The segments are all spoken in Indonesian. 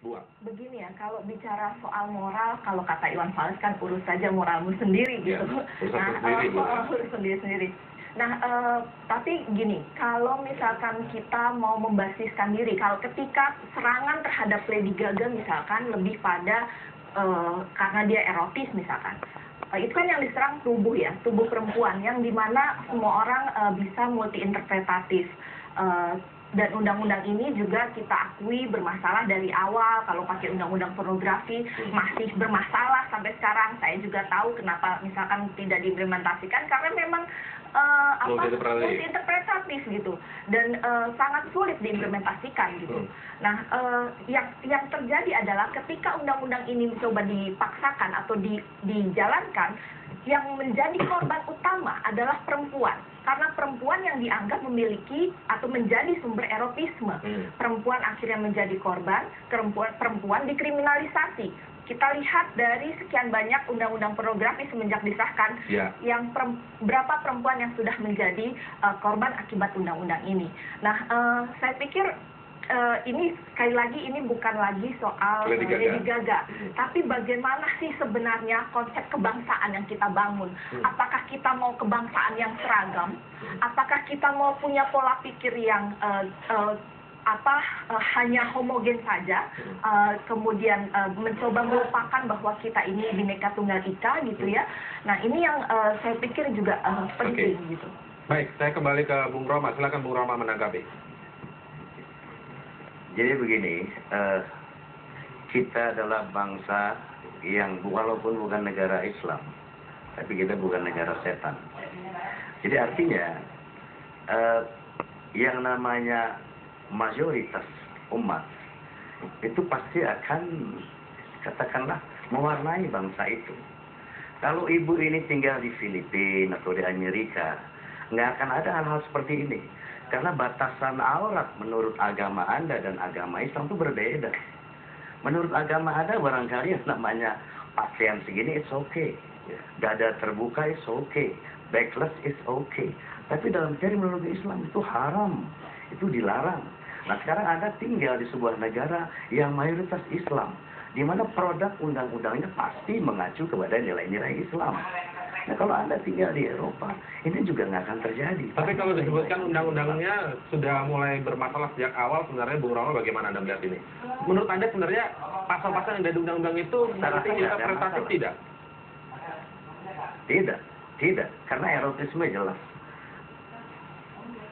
buang. Begini ya, kalau bicara soal moral, kalau kata Iwan Fals kan urus saja moralmu sendiri gitu. Urus sendiri. Nah, tapi gini, kalau misalkan kita mau membasiskan diri, kalau ketika serangan terhadap Lady Gaga misalkan lebih pada karena dia erotis misalkan, itu kan yang diserang tubuh ya, tubuh perempuan, yang dimana semua orang bisa multi interpretatif. Dan undang-undang ini juga kita akui bermasalah dari awal. Kalau pakai undang-undang pornografi masih bermasalah sampai sekarang. Saya juga tahu kenapa misalkan tidak diimplementasikan, karena memang multi interpretatif gitu, dan sangat sulit diimplementasikan gitu. Nah, yang terjadi adalah ketika undang-undang ini coba dipaksakan atau dijalankan, yang menjadi korban utama adalah perempuan, karena perempuan yang dianggap memiliki atau menjadi sumber erotisme. Perempuan akhirnya menjadi korban, perempuan dikriminalisasi. Kita lihat dari sekian banyak undang-undang pornografi semenjak disahkan, yang berapa perempuan yang sudah menjadi korban akibat undang-undang ini. Nah, saya pikir ini sekali lagi ini bukan lagi soal Lady Gaga, tapi bagaimana sih sebenarnya konsep kebangsaan yang kita bangun. Apakah kita mau kebangsaan yang seragam? Apakah kita mau punya pola pikir yang hanya homogen saja, kemudian mencoba melupakan bahwa kita ini Bhinneka Tunggal Ika gitu ya. Nah, ini yang saya pikir juga penting gitu. Baik, saya kembali ke Bung Roma. Silakan Bung Roma menanggapi. Jadi begini, kita adalah bangsa yang walaupun bukan negara Islam, tapi kita bukan negara setan. Jadi artinya yang namanya mayoritas umat itu pasti akan, katakanlah, mewarnai bangsa itu. Kalau ibu ini tinggal di Filipina atau di Amerika, nggak akan ada hal-hal seperti ini. Karena batasan aurat menurut agama Anda dan agama Islam itu berbeda. Menurut agama Anda barangkali yang namanya pakaian segini it's okay. Dada terbuka it's okay. Backless it's okay. Tapi dalam terminologi Islam itu haram. Itu dilarang. Nah, sekarang Anda tinggal di sebuah negara yang mayoritas Islam, di mana produk undang-undangnya pasti mengacu kepada nilai-nilai Islam. Nah, kalau Anda tinggal di Eropa, ini juga nggak akan terjadi. Tapi kalau disebutkan undang-undangnya sudah mulai bermasalah sejak awal, sebenarnya Bung Roma bagaimana Anda melihat ini? Menurut Anda sebenarnya pasal-pasal yang ada di undang-undang itu nanti interpretatif tidak? Tidak. Karena erotisme jelas.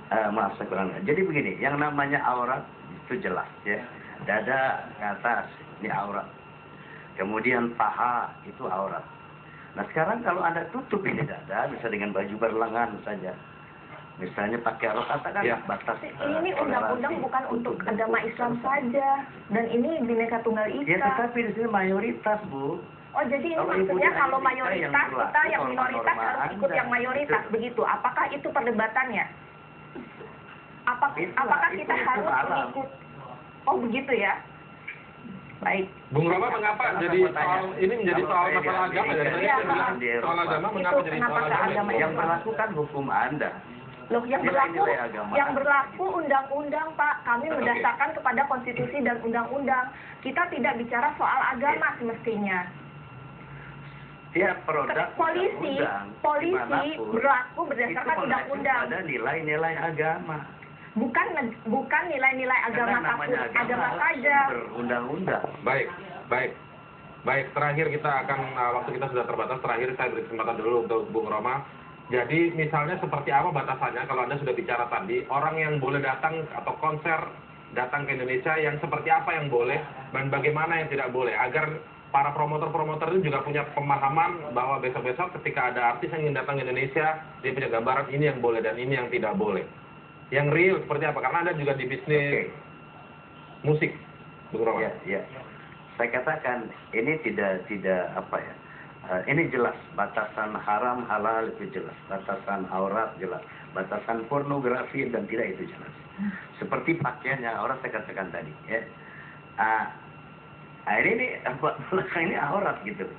Maaf, saya kurang. Jadi begini, yang namanya aurat itu jelas ya. Dada ke atas, ini aurat. Kemudian paha itu aurat. Nah, sekarang kalau Anda tutup ini dada, bisa dengan baju berlengan saja. Misalnya pakai rok, katakan batas. Ini undang-undang bukan untuk agama Islam saja, dan ini Bhinneka Tunggal Ika. Ya, tetapi di sini mayoritas, Bu. Oh, jadi ini maksudnya kalau mayoritas, kita yang minoritas harus ikut yang mayoritas, begitu? Apakah itu perdebatannya? Apakah kita harus mengikut? Oh, begitu ya? Baik. Bung Roma, mengapa jadi soal ini menjadi soal masalah agama? Dari tadi saya bilang soal agama, mengapa jadi soal agama? Yang berlaku kan hukum Anda. Loh, yang berlaku undang-undang, Pak. Kami mendasarkan kepada konstitusi dan undang-undang. Kita tidak bicara soal agama semestinya. Tiap produk polisi berlaku berdasarkan undang-undang. Ada nilai-nilai agama. Bukan nilai-nilai agama saja. Berundang-undang. Baik. Terakhir kita akan, waktu kita sudah terbatas. Terakhir saya beri kesempatan dulu untuk Bung Roma. Jadi misalnya seperti apa batasannya kalau Anda sudah bicara tadi, orang yang boleh datang atau konser datang ke Indonesia, yang seperti apa yang boleh dan bagaimana yang tidak boleh, agar para promotor-promotor itu juga punya pemahaman bahwa besok-besok ketika ada artis yang ingin datang ke Indonesia, dia punya gambaran ini yang boleh dan ini yang tidak boleh. Yang real seperti apa? Karena Anda juga di bisnis musik, Bung Roma. Ya. Saya katakan ini tidak apa ya. Ini jelas, batasan haram halal itu jelas, batasan aurat jelas, batasan pornografi dan tidak itu jelas. Seperti pakaian yang orang saya katakan tadi, ya. Ini aurat gitu.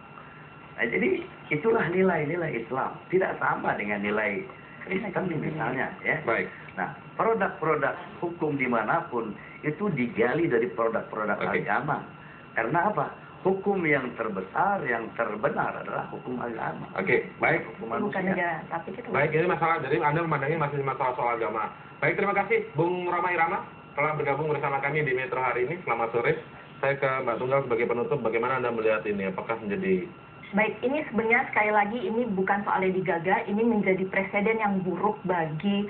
Nah, jadi itulah nilai-nilai Islam, tidak sama dengan nilai Kristen misalnya, ya. Baik. Nah, produk-produk hukum dimanapun itu digali dari produk-produk Oke. agama. Karena apa? Hukum yang terbesar, yang terbenar adalah hukum agama. Oke, baik. Hukum Bukan manusia. negara, tapi kita Baik, ini masalah, jadi Anda memandangnya masih masalah soal agama. Baik, terima kasih Bung Roma Irama telah bergabung bersama kami di Metro hari ini. Selamat sore. Saya ke Mbak Tunggal sebagai penutup, bagaimana Anda melihat ini? Apakah menjadi... Baik, ini sebenarnya sekali lagi ini bukan soal Lady Gaga, ini menjadi presiden yang buruk bagi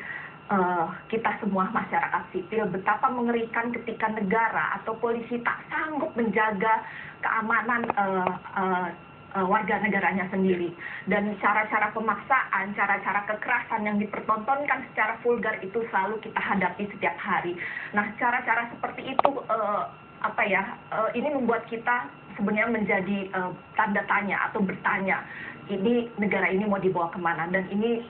kita semua masyarakat sipil. Betapa mengerikan ketika negara atau polisi tak sanggup menjaga keamanan warga negaranya sendiri. Dan cara-cara pemaksaan, cara-cara kekerasan yang dipertontonkan secara vulgar itu selalu kita hadapi setiap hari. Nah, cara-cara seperti itu ini membuat kita sebenarnya menjadi tanda tanya atau bertanya, ini negara ini mau dibawa kemana, dan ini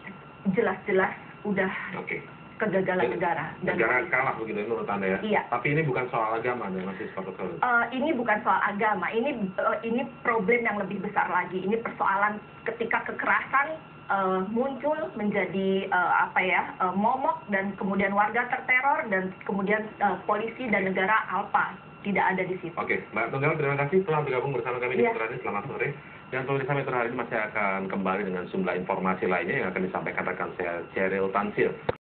jelas-jelas udah Oke. kegagalan negara. Dan Negara kalah begitu menurut Anda ya? Iya. Tapi ini bukan soal agama, ya, masih seperti itu. Ini bukan soal agama, ini problem yang lebih besar lagi. Ini persoalan ketika kekerasan muncul menjadi momok, dan kemudian warga terteror, dan kemudian polisi dan negara alpa tidak ada di situ. Oke, Mbak Tunggal, terima kasih telah bergabung bersama kami di Iya. Metro hari ini. Selamat sore. Dan tulisan Metro hari ini masih akan kembali dengan sejumlah informasi lainnya yang akan disampaikan rekan saya, Cheryl Tansil.